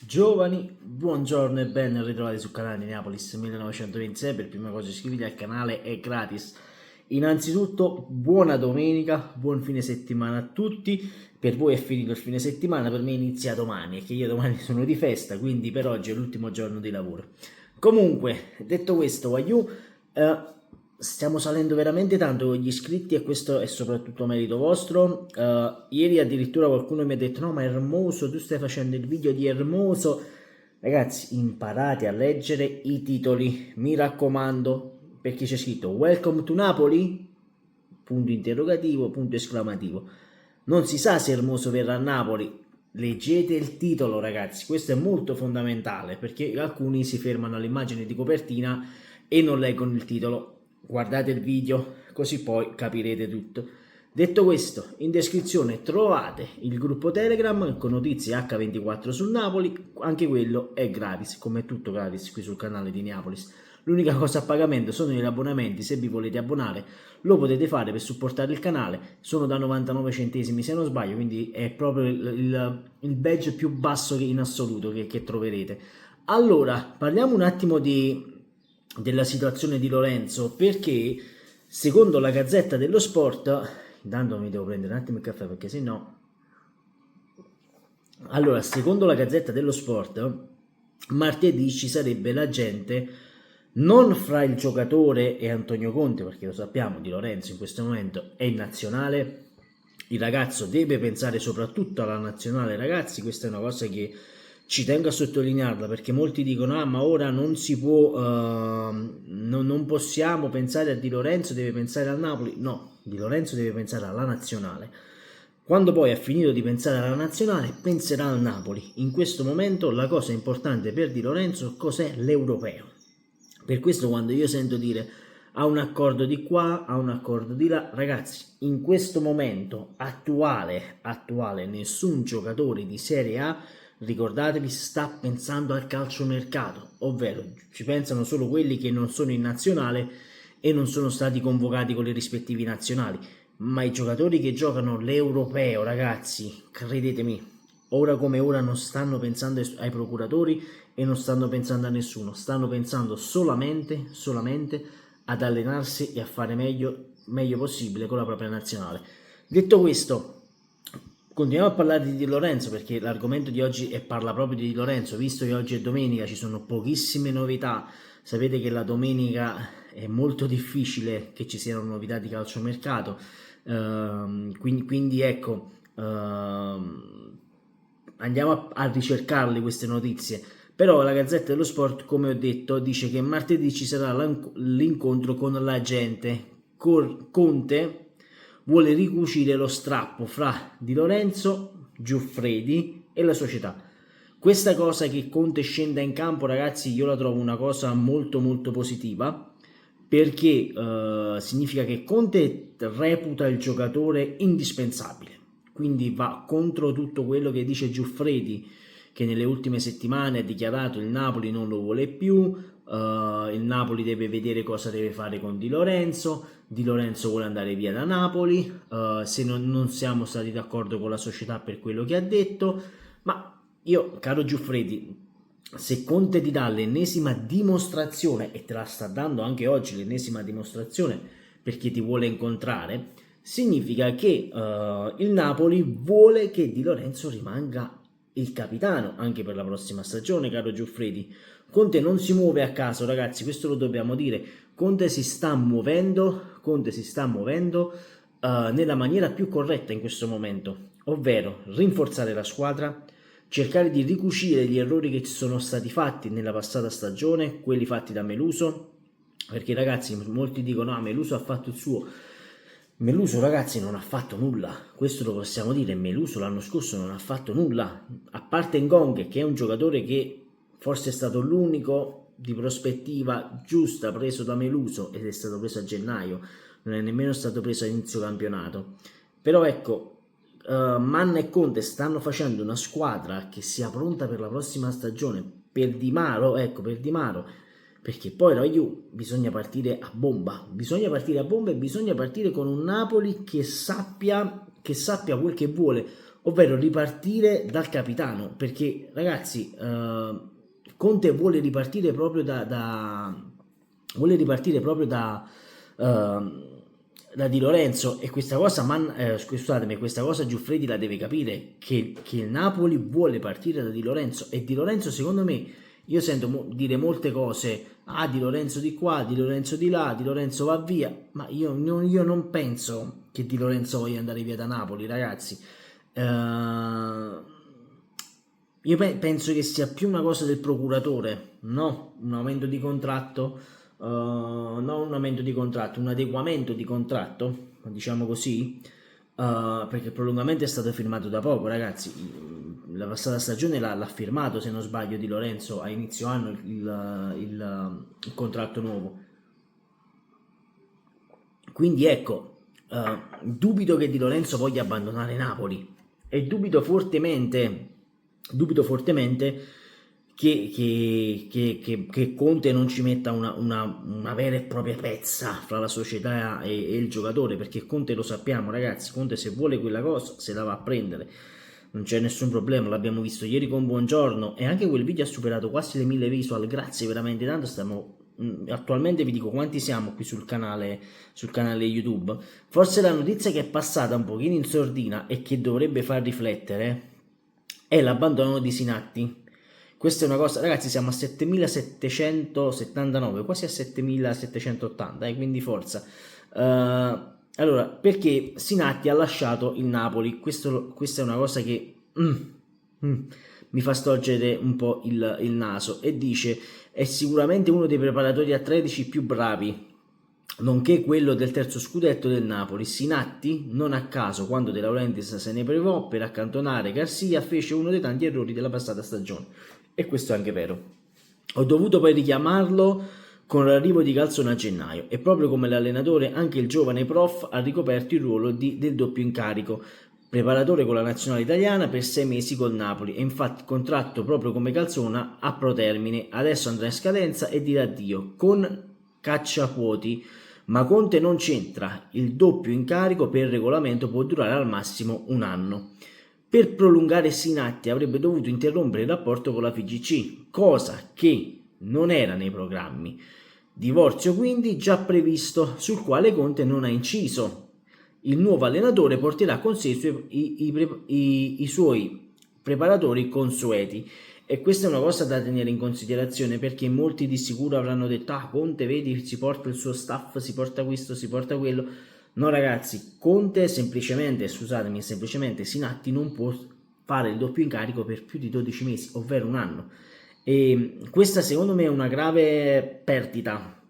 Giovani, buongiorno e ben ritrovati sul canale di Neapolis 1926. Per prima cosa iscriviti al canale, è gratis. Innanzitutto buona domenica, buon fine settimana a tutti. Per voi è finito il fine settimana, per me inizia domani, e che io domani sono di festa, quindi per oggi è l'ultimo giorno di lavoro. Comunque, detto questo, Wagyu, stiamo salendo veramente tanto con gli iscritti e questo è soprattutto merito vostro. Ieri addirittura qualcuno mi ha detto: no, ma Hermoso, tu stai facendo il video di Hermoso. Ragazzi, imparate a leggere i titoli, mi raccomando, perché c'è scritto Welcome to Napoli? Punto interrogativo, punto esclamativo. Non si sa se Hermoso verrà a Napoli. Leggete il titolo, ragazzi, questo è molto fondamentale, perché alcuni si fermano all'immagine di copertina e non leggono il titolo. Guardate il video, così poi capirete tutto. Detto questo, in descrizione trovate il gruppo Telegram con notizie H24 sul Napoli, anche quello è gratis, come tutto gratis qui sul canale di Neapolis. L'unica cosa a pagamento sono gli abbonamenti, se vi volete abbonare lo potete fare per supportare il canale, sono da 99 centesimi se non sbaglio, quindi è proprio il badge più basso in assoluto che troverete. Allora, parliamo un attimo della situazione di Lorenzo, perché secondo la Gazzetta dello Sport, intanto mi devo prendere un attimo il caffè perché sennò. Allora, secondo la Gazzetta dello Sport, martedì ci sarebbe l'agente non fra il giocatore e Antonio Conte, perché lo sappiamo, Di Lorenzo in questo momento è in nazionale. Il ragazzo deve pensare soprattutto alla nazionale, ragazzi, questa è una cosa che ci tengo a sottolinearla, perché molti dicono: ah, ma ora non si può, non possiamo pensare a Di Lorenzo, deve pensare al Napoli. No, Di Lorenzo deve pensare alla nazionale. Quando poi ha finito di pensare alla nazionale, penserà al Napoli. In questo momento la cosa importante per Di Lorenzo cos'è? L'europeo. Per questo quando io sento dire ha un accordo di qua, ha un accordo di là, ragazzi, in questo momento attuale, nessun giocatore di Serie A, ricordatevi, sta pensando al calciomercato, ovvero ci pensano solo quelli che non sono in nazionale e non sono stati convocati con le rispettivi nazionali, ma i giocatori che giocano l'europeo, ragazzi, credetemi, ora come ora non stanno pensando ai procuratori e non stanno pensando a nessuno, stanno pensando solamente ad allenarsi e a fare meglio possibile con la propria nazionale. Detto questo, continuiamo a parlare di Di Lorenzo, perché l'argomento di oggi parla proprio di Di Lorenzo, visto che oggi è domenica, ci sono pochissime novità. Sapete che la domenica è molto difficile che ci siano novità di calciomercato, quindi ecco, andiamo a ricercarle queste notizie. Però la Gazzetta dello Sport, come ho detto, dice che martedì ci sarà l'incontro con l'agente. Conte vuole ricucire lo strappo fra Di Lorenzo, Giuffredi e la società. Questa cosa che Conte scenda in campo, ragazzi, io la trovo una cosa molto positiva, perché significa che Conte reputa il giocatore indispensabile, quindi va contro tutto quello che dice Giuffredi, che nelle ultime settimane ha dichiarato il Napoli non lo vuole più, il Napoli deve vedere cosa deve fare con Di Lorenzo vuole andare via da Napoli, se non siamo stati d'accordo con la società per quello che ha detto. Ma io, caro Giuffredi, se Conte ti dà l'ennesima dimostrazione, e te la sta dando anche oggi l'ennesima dimostrazione perché ti vuole incontrare, significa che il Napoli vuole che Di Lorenzo rimanga il capitano anche per la prossima stagione, caro Giuffredi. Conte non si muove a caso, ragazzi, questo lo dobbiamo dire. Conte si sta muovendo nella maniera più corretta in questo momento, ovvero rinforzare la squadra, cercare di ricucire gli errori che ci sono stati fatti nella passata stagione, quelli fatti da Meluso, perché ragazzi molti dicono: ah, Meluso ha fatto il suo. Meluso, ragazzi, non ha fatto nulla, questo lo possiamo dire. Meluso l'anno scorso non ha fatto nulla, a parte Ngong, che è un giocatore che forse è stato l'unico di prospettiva giusta preso da Meluso, ed è stato preso a gennaio, non è nemmeno stato preso a inizio campionato. Però ecco, Manna e Conte stanno facendo una squadra che sia pronta per la prossima stagione, per Di Maro, perché poi bisogna partire a bomba, e bisogna partire con un Napoli che sappia quel che vuole, ovvero ripartire dal capitano, perché ragazzi Conte vuole ripartire proprio da Di Lorenzo, e questa cosa, scusatemi, questa cosa Giuffredi la deve capire, che il Napoli vuole partire da Di Lorenzo, e Di Lorenzo secondo me, io sento dire molte cose, Di Lorenzo di qua, Di Lorenzo di là, Di Lorenzo va via, ma io non penso che Di Lorenzo voglia andare via da Napoli, ragazzi. Io penso che sia più una cosa del procuratore, no? Un aumento di contratto, non un aumento di contratto, un adeguamento di contratto, diciamo così, perché il prolungamento è stato firmato da poco, ragazzi. La passata stagione l'ha firmato, se non sbaglio, Di Lorenzo a inizio anno il contratto nuovo. Quindi ecco, dubito che Di Lorenzo voglia abbandonare Napoli, e dubito fortemente che Conte non ci metta una vera e propria pezza fra la società e il giocatore, perché Conte, lo sappiamo ragazzi, Conte se vuole quella cosa se la va a prendere, non c'è nessun problema, l'abbiamo visto ieri con Buongiorno, e anche quel video ha superato quasi le 1000 visual, grazie veramente tanto. Attualmente vi dico quanti siamo qui sul canale YouTube. Forse la notizia che è passata un pochino in sordina e che dovrebbe far riflettere è l'abbandono di Sinatti. Questa è una cosa, ragazzi, siamo a 7779, quasi a 7780, quindi forza. Allora, perché Sinatti ha lasciato il Napoli? Questa è una cosa che mi fa storcere un po' il naso, e dice: è sicuramente uno dei preparatori atletici più bravi, nonché quello del terzo scudetto del Napoli. Sinatti, non a caso, quando De Laurentiis se ne privò per accantonare Garcia, fece uno dei tanti errori della passata stagione. E questo è anche vero. Ho dovuto poi richiamarlo con l'arrivo di Calzona a gennaio, e proprio come l'allenatore anche il giovane prof ha ricoperto il ruolo del doppio incarico, preparatore con la nazionale italiana per 6 mesi col Napoli, e infatti il contratto proprio come Calzona a pro termine, adesso andrà in scadenza e dirà addio con cacciaquoti, ma Conte non c'entra, il doppio incarico per regolamento può durare al massimo un anno. Per prolungare Sinatti avrebbe dovuto interrompere il rapporto con la FIGC, cosa che non era nei programmi. Divorzio quindi già previsto, sul quale Conte non ha inciso. Il nuovo allenatore porterà con sé i suoi preparatori consueti, e questa è una cosa da tenere in considerazione, perché molti di sicuro avranno detto: Conte, vedi, si porta il suo staff, si porta questo, si porta quello. No ragazzi, Conte semplicemente Sinatti non può fare il doppio incarico per più di 12 mesi, ovvero un anno, e questa secondo me è una grave perdita,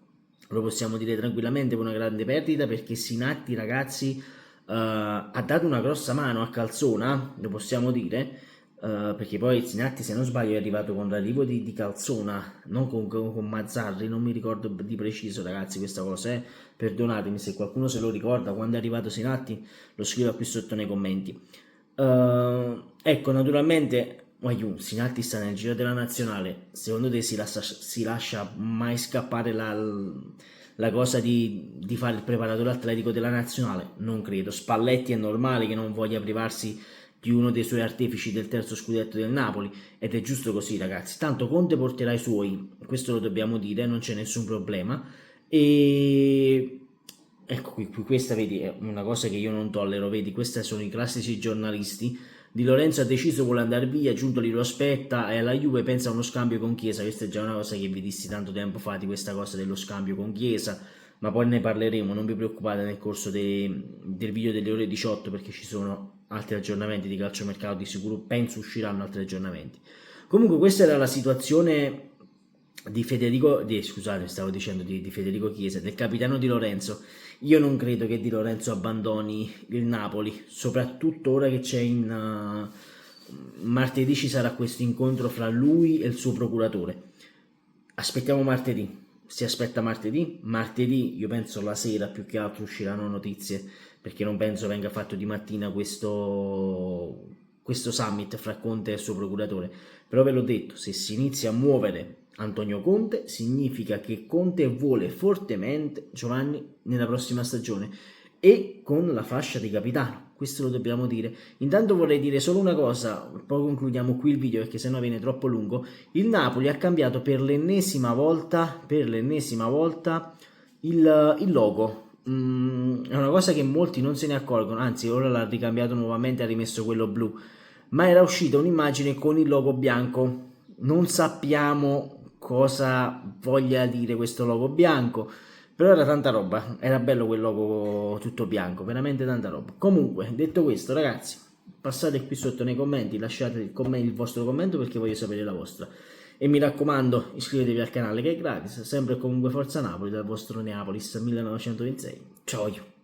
lo possiamo dire tranquillamente, una grande perdita, perché Sinatti, ragazzi, ha dato una grossa mano a Calzona, lo possiamo dire, perché poi Sinatti, se non sbaglio, è arrivato con l'arrivo di Calzona, non con Mazzarri, non mi ricordo di preciso ragazzi questa cosa, perdonatemi se qualcuno se lo ricorda, quando è arrivato Sinatti lo scriva qui sotto nei commenti. Ecco, naturalmente Sinatti sta nel giro della nazionale, secondo te si lascia mai scappare la cosa di fare il preparatore atletico della nazionale? Non credo. Spalletti è normale che non voglia privarsi di uno dei suoi artefici del terzo scudetto del Napoli, ed è giusto così ragazzi, tanto Conte porterà i suoi, questo lo dobbiamo dire, non c'è nessun problema. E ecco qui questa vedi è una cosa che io non tollero, vedi, questi sono i classici giornalisti. Di Lorenzo ha deciso, vuole andare via, Giuntoli lo aspetta, e alla Juve pensa a uno scambio con Chiesa. Questa è già una cosa che vi dissi tanto tempo fa, di questa cosa dello scambio con Chiesa, ma poi ne parleremo, non vi preoccupate, nel corso del video delle ore 18, perché ci sono altri aggiornamenti di calciomercato, di sicuro penso usciranno altri aggiornamenti. Comunque questa era la situazione di Federico Chiesa, del capitano Di Lorenzo. Io non credo che Di Lorenzo abbandoni il Napoli, soprattutto ora che c'è martedì ci sarà questo incontro fra lui e il suo procuratore. Aspettiamo martedì. Si aspetta martedì io penso la sera più che altro usciranno notizie, perché non penso venga fatto di mattina questo summit fra Conte e il suo procuratore. Però ve l'ho detto, se si inizia a muovere Antonio Conte significa che Conte vuole fortemente Giovanni nella prossima stagione, e con la fascia di capitano. questo lo dobbiamo dire. Intanto vorrei dire solo una cosa, poi concludiamo qui il video perché sennò viene troppo lungo. Il Napoli ha cambiato per l'ennesima volta il logo. È una cosa che molti non se ne accorgono, anzi ora l'ha ricambiato nuovamente, ha rimesso quello blu, ma era uscita un'immagine con il logo bianco. Non sappiamo cosa voglia dire questo logo bianco, però era tanta roba, era bello quel logo tutto bianco, veramente tanta roba. Comunque, detto questo, ragazzi, passate qui sotto nei commenti, lasciate il vostro commento perché voglio sapere la vostra. E mi raccomando, iscrivetevi al canale che è gratis, sempre e comunque Forza Napoli dal vostro Neapolis 1926. Ciao!